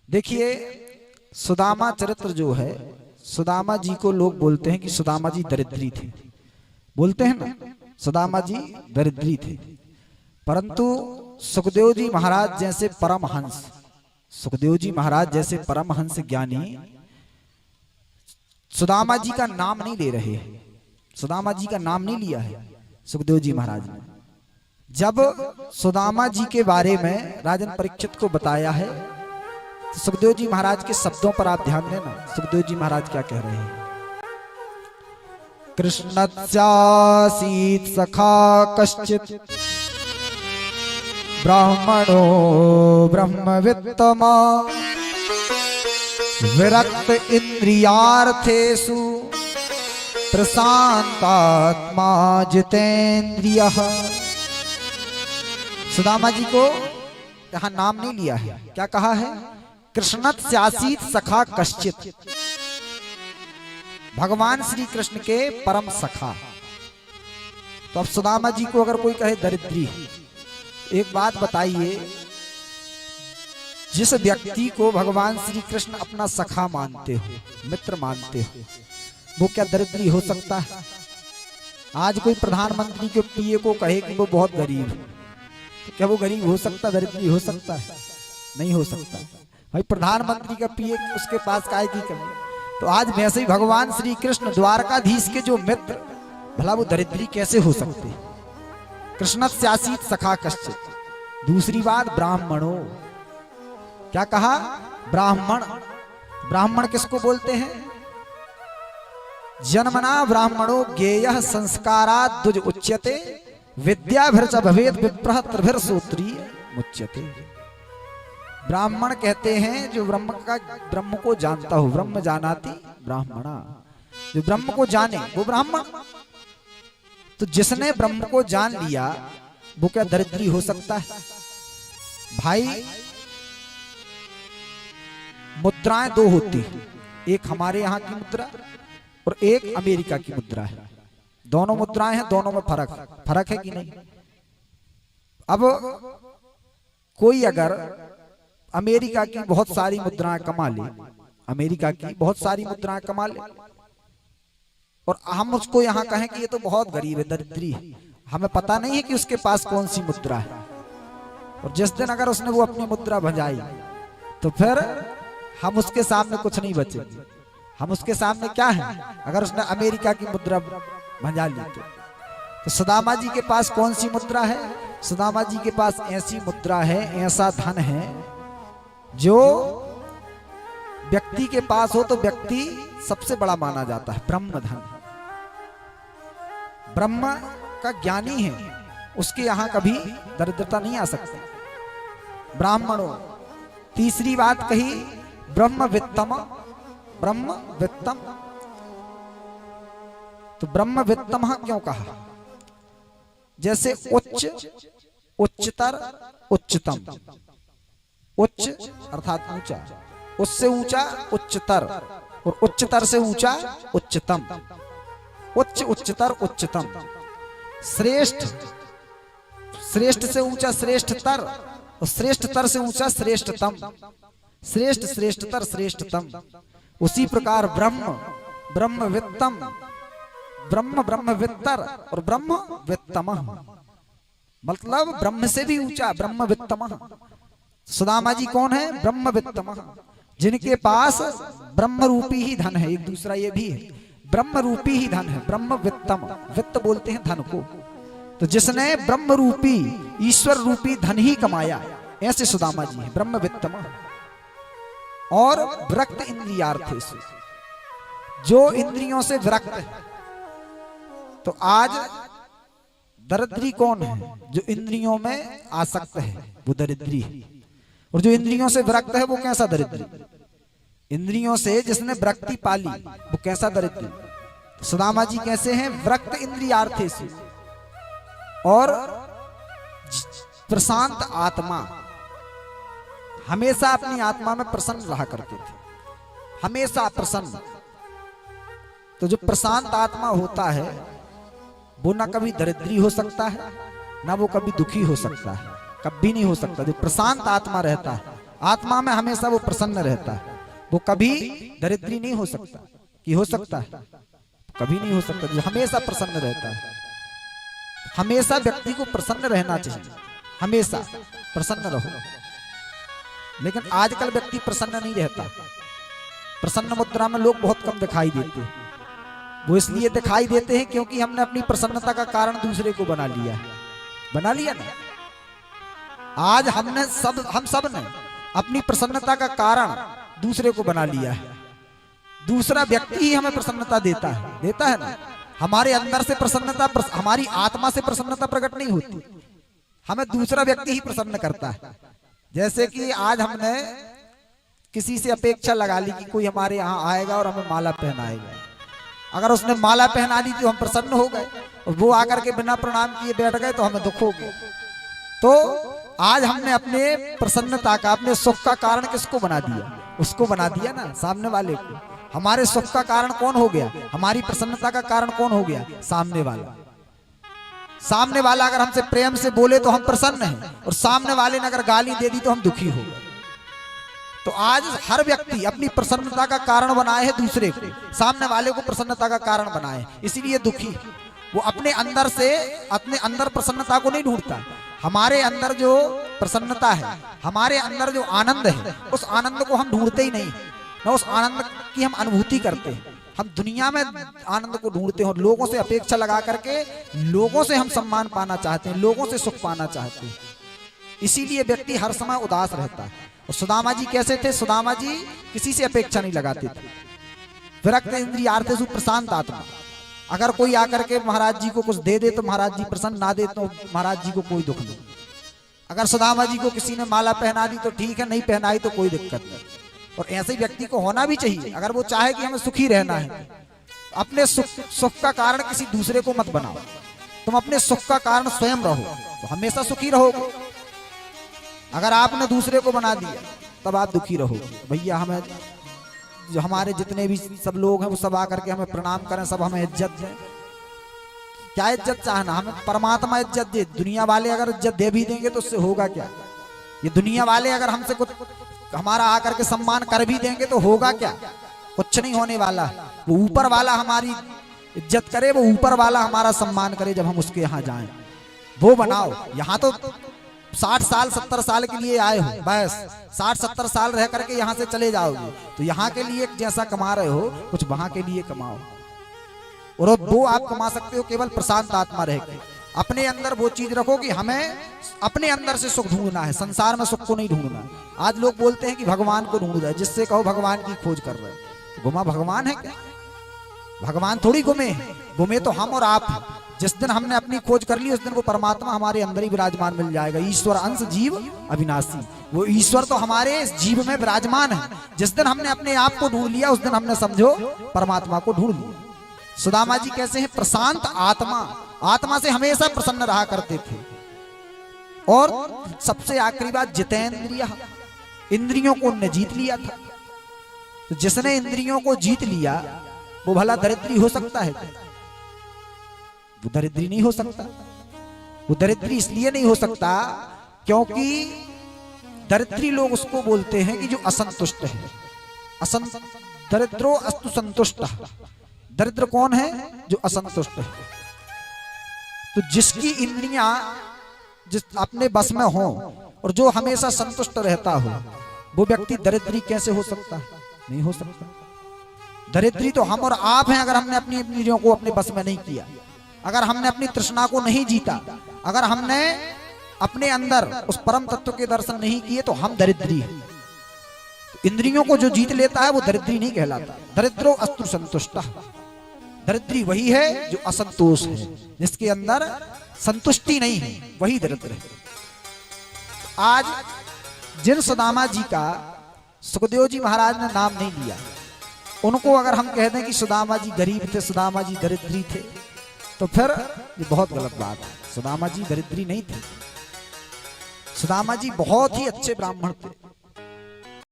देखिए, सुदामा चरित्र जो है, सुदामा जी को लोग बोलते हैं कि सुदामा जी दरिद्री थे, बोलते हैं ना, सुदामा जी दरिद्री थे। परंतु सुखदेव जी महाराज जैसे परमहंस, सुखदेव जी महाराज जैसे परमहंस ज्ञानी सुदामा जी का नाम नहीं ले रहे हैं, सुदामा जी का नाम नहीं लिया है सुखदेव जी महाराज ने। जब सुदामा जी के बारे में राजन परीक्षित को बताया है तो सुखदेव जी महाराज के शब्दों पर आप ध्यान देना, सुखदेव जी महाराज क्या कह रहे हैं। कृष्णस्यासीत सखा कश्चित ब्राह्मणो ब्रह्मवित्तमा विरक्त इंद्रियार्थेषु प्रशांतात्मा जितेंद्रियः। सुदामा जी को यहां नाम नहीं लिया है, क्या कहा है? कृष्णस्यासीत सखा कश्चित, भगवान श्री कृष्ण के परम सखा। तो अब सुदामा जी को अगर कोई कहे दरिद्री, एक बात बताइए, जिस व्यक्ति को भगवान श्री कृष्ण अपना सखा मानते हो, मित्र मानते हो, वो क्या दरिद्री हो सकता है? आज कोई प्रधानमंत्री के पीए को कहे कि वो बहुत गरीब है, तो क्या वो गरीब हो सकता, दरिद्री हो सकता है? नहीं हो सकता भाई। प्रधानमंत्री का पीए उसके पास काय की कमी। तो आज वैसे ही भगवान श्री कृष्ण द्वारकाधीश के जो मित्र, भला वो दरिद्री कैसे हो सकते? कृष्णस्यासीत सखा कश्चित। दूसरी बात, ब्राह्मणों, क्या कहा? ब्राह्मण। ब्राह्मण किसको बोलते हैं? जन्मना ब्राह्मणो ज्ञेयः संस्कारात् द्विज उच्यते विद्याभिर्च भवेत् विप्रः त्रिभिर् सूत्रीय मुच्यते। ब्राह्मण कहते हैं जो ब्रह्म को जानता हो, ब्रह्म जानाति ब्राह्मणा, जो ब्रह्म को जाने वो ब्राह्मण। तो जिसने ब्रह्म को जान लिया वो क्या दरिद्री हो सकता है? भाई, मुद्राएं दो होती हैं, एक हमारे यहाँ की मुद्रा और एक अमेरिका की मुद्रा है। दोनों मुद्राएं हैं, दोनों में फर्क है कि नहीं? अब कोई अगर अमेरिका की बहुत सारी मुद्राएं कमा ले, अमेरिका की बहुत सारी मुद्राएं कमा ले, और हम उसको यहाँ कहें कि ये तो बहुत गरीब है, दरिद्री है, हमें पता नहीं है कि उसके पास कौन सी मुद्रा है। और जिस दिन अगर उसने वो अपनी मुद्रा भंजाई तो फिर हम उसके सामने कुछ नहीं बचेंगे। हम उसके सामने क्या है? अगर उसने अमेरिका की मुद्रा भंजा ली तो सुदामा जी के पास कौन सी मुद्रा है? सुदामा जी के पास ऐसी मुद्रा है, ऐसा धन है जो व्यक्ति के पास हो तो व्यक्ति सबसे बड़ा माना जाता है, ब्रह्म धन। ब्रह्म का ज्ञानी है, उसके यहां कभी दरिद्रता नहीं आ सकती। ब्राह्मणों। तीसरी बात कही, ब्रह्म वित्तम। ब्रह्म वित्तम, तो ब्रह्म वित्तम क्यों कहा? जैसे उच्च, उच्चतर, उच्चतम। उच्च अर्थात ऊंचा, उससे ऊंचा उच्चतर, और उच्चतर से ऊंचा उच्चतम। उच्च, उच्चतर, उच्चतम। श्रेष्ठ, श्रेष्ठ से ऊंचा श्रेष्ठतर, और श्रेष्ठतर से ऊंचा श्रेष्ठतम। श्रेष्ठ, श्रेष्ठतर, श्रेष्ठतम। उसी प्रकार ब्रह्म, ब्रह्म वित्तम, ब्रह्म ब्रह्म वित्तर और ब्रह्म वित्तम, मतलब ब्रह्म से भी ऊंचा, ब्रह्म वित्तम। सुदामा जी कौन है? ब्रह्म वित्तम, जिनके पास ब्रह्म रूपी ही धन है। एक दूसरा ये भी है, ब्रह्म रूपी ही धन है, ब्रह्म वित्तम। वित्त बोलते हैं धन को। तो जिसने ब्रह्म रूपी, ईश्वर रूपी धन ही कमाया, ऐसे सुदामा जी हैं, ब्रह्म वित्तम। और विरक्त इंद्रियार्थेषु, जो इंद्रियों से विरक्त है। तो आज दरिद्री कौन है? जो इंद्रियों में आसक्त है वो दरिद्री है। और जो इंद्रियों से विरक्त है वो कैसा दरिद्री? इंद्रियों से जिसने विरक्ति पाली वो कैसा दरिद्री? सुदामा जी कैसे हैं? विरक्त इंद्रियार्थेषु और प्रशांत आत्मा, हमेशा अपनी आत्मा में प्रसन्न रहा करते थे, हमेशा प्रसन्न। तो जो प्रशांत आत्मा होता है वो ना कभी दरिद्री हो सकता है, ना वो कभी दुखी हो सकता है, कभी नहीं हो सकता। जो प्रशांत आत्मा रहता है आत्मा में हमेशा वो प्रसन्न रहता है, वो कभी दरिद्री नहीं हो सकता। कि हो सकता है? कभी नहीं हो सकता। जो हमेशा प्रसन्न रहता है, हमेशा व्यक्ति को प्रसन्न रहना चाहिए, हमेशा प्रसन्न रहो। लेकिन आजकल व्यक्ति प्रसन्न नहीं रहता। प्रसन्न मुद्रा में लोग बहुत कम दिखाई देते हैं। वो इसलिए दिखाई देते हैं क्योंकि हमने अपनी प्रसन्नता का कारण दूसरे को बना लिया है। बना लिया ना। आज हम सब ने अपनी प्रसन्नता का कारण दूसरे को बना लिया है। दूसरा व्यक्ति ही हमें प्रसन्नता देता है ना। हमारे अंदर से प्रसन्नता, हमारी आत्मा से प्रसन्नता प्रकट नहीं होती, हमें दूसरा व्यक्ति ही प्रसन्न करता है। जैसे कि आज हमने किसी से अपेक्षा लगा ली कि कोई हमारे यहाँ आएगा और हमें माला पहनाएगा। अगर उसने माला पहना दी तो हम प्रसन्न हो गए, और वो आकर के बिना प्रणाम किए बैठ गए तो हमें दुख हो गया। तो आज हमने अपने प्रसन्नता का, अपने सुख का कारण किसको बना दिया? उसको बना दिया ना, सामने वाले को। हमारे सुख का कारण कौन हो गया? हमारी प्रसन्नता का कारण कौन हो गया? सामने वाला। सामने वाला अगर हमसे प्रेम से बोले तो हम प्रसन्न हैं, और सामने वाले ने अगर गाली दे दी तो हम दुखी हो गए। तो आज हर व्यक्ति अपनी प्रसन्नता का कारण बनाए है दूसरे को, सामने वाले को प्रसन्नता का कारण बनाए, इसीलिए दुखी। वो अपने अंदर प्रसन्नता को नहीं ढूंढता। हमारे अंदर जो प्रसन्नता है, हमारे अंदर जो आनंद है, उस आनंद को हम ढूंढते ही नहीं, ना उस आनंद की हम अनुभूति करते हैं। हम दुनिया में आनंद को ढूंढते हैं और लोगों से अपेक्षा लगा करके लोगों से हम सम्मान पाना चाहते हैं, लोगों से सुख पाना चाहते हैं। इसीलिए व्यक्ति हर समय उदास रहता है। और सुदामा जी कैसे थे? सुदामा जी किसी से अपेक्षा नहीं लगाते थे। विरक्त इंद्रियार्थेषु प्रशांत आत्मा। अगर कोई आकर के महाराज जी को कुछ दे दे तो महाराज जी प्रसन्न, ना दे तो महाराज जी को कोई दुख नहीं। अगर सुदामा जी को किसी ने माला पहना दी तो ठीक है, नहीं पहनाई तो कोई दिक्कत नहीं। और ऐसे व्यक्ति को होना भी चाहिए। अगर वो चाहे कि हमें सुखी रहना है, अपने सुख का कारण किसी दूसरे को मत बनाओ। तुम अपने सुख का कारण स्वयं रहो तो हमेशा सुखी रहोगे। अगर आपने दूसरे को बना दिया तब आप दुखी रहोगे। भैया हमें जो हमारे जितने भी सब लोग हैं वो सब आकर के हमें प्रणाम करें, सब हमें इज्जत दें। क्या इज्जत चाहना? हमें परमात्मा इज्जत दे। दुनिया वाले अगर इज्जत दे भी देंगे तो उससे होगा क्या? ये दुनिया वाले अगर हमसे कुछ हमारा आकर के सम्मान कर भी देंगे तो होगा क्या? कुछ नहीं होने वाला। वो ऊपर वाला हमारी इज्जत करे, वो ऊपर वाला हमारा सम्मान करे जब हम उसके यहाँ जाएं। वो बनाओ। यहाँ तो 60 साल 70 साल के लिए आए हो, बस 60-70 साल रह करके यहाँ से चले जाओगे। तो यहाँ के लिए जैसा कमा रहे हो कुछ वहां के लिए कमाओ। और वो आप कमा सकते हो केवल प्रशांत आत्मा रह के। अपने अंदर वो चीज रखो कि हमें अपने अंदर से सुख ढूंढना है, संसार में सुख को नहीं ढूंढना। आज लोग बोलते हैं कि भगवान को ढूंढ रहे, जिससे कहो भगवान की खोज कर रहे। तो गुमा भगवान है क्या? भगवान थोड़ी गुमे हैं, गुमे तो हम और आप हैं। जिस दिन हमने अपनी खोज कर ली उस दिन वो परमात्मा हमारे अंदर ही विराजमान मिल जाएगा। ईश्वर अंश जीव अविनाशी। वो ईश्वर तो हमारे इस जीव में विराजमान है। जिस दिन हमने अपने आप को ढूंढ लिया उस दिन हमने समझो परमात्मा को ढूंढ लिया। सुदामा जी कैसे हैं? प्रशांत आत्मा, आत्मा से हमेशा प्रसन्न रहा करते थे। और सबसे आखिरी बात, जितेंद्रिय, इंद्रियों को उन्होंने जीत लिया था। तो जिसने इंद्रियों को जीत लिया वो भला दरिद्री हो सकता है? वो दरिद्री नहीं हो सकता। वो दरिद्री इसलिए नहीं हो सकता क्योंकि दरिद्री लोग उसको बोलते हैं कि जो असंतुष्ट है। दरिद्रो अस्तु संतुष्ट। दरिद्र कौन है? जो असंतुष्ट है। तो जिसकी इंद्रियां जिस अपने बस में हो और जो हमेशा संतुष्ट रहता हो वो व्यक्ति दरिद्री कैसे हो सकता है? नहीं हो सकता। दरिद्री तो हम और आप हैं अगर हमने अपनी इंद्रियों को अपने बस में नहीं किया, अगर हमने अपनी तृष्णा को नहीं जीता, अगर हमने अपने अंदर उस परम तत्व के दर्शन नहीं किए तो हम दरिद्री हैं। इंद्रियों को जो जीत लेता है वो दरिद्री नहीं कहलाता। दरिद्रो अस्तु संतुष्ट। दरिद्री वही है जो असंतोष है, जिसके अंदर संतुष्टि नहीं है, वही दरिद्र है। आज जिन सुदामा जी का सुखदेव जी महाराज ने नाम नहीं लिया, उनको अगर हम कह दें कि सुदामा जी गरीब थे, सुदामा जी दरिद्री थे, तो फिर ये बहुत गलत बात है। सुदामा जी दरिद्री नहीं थे। सुदामा जी बहुत ही अच्छे ब्राह्मण थे।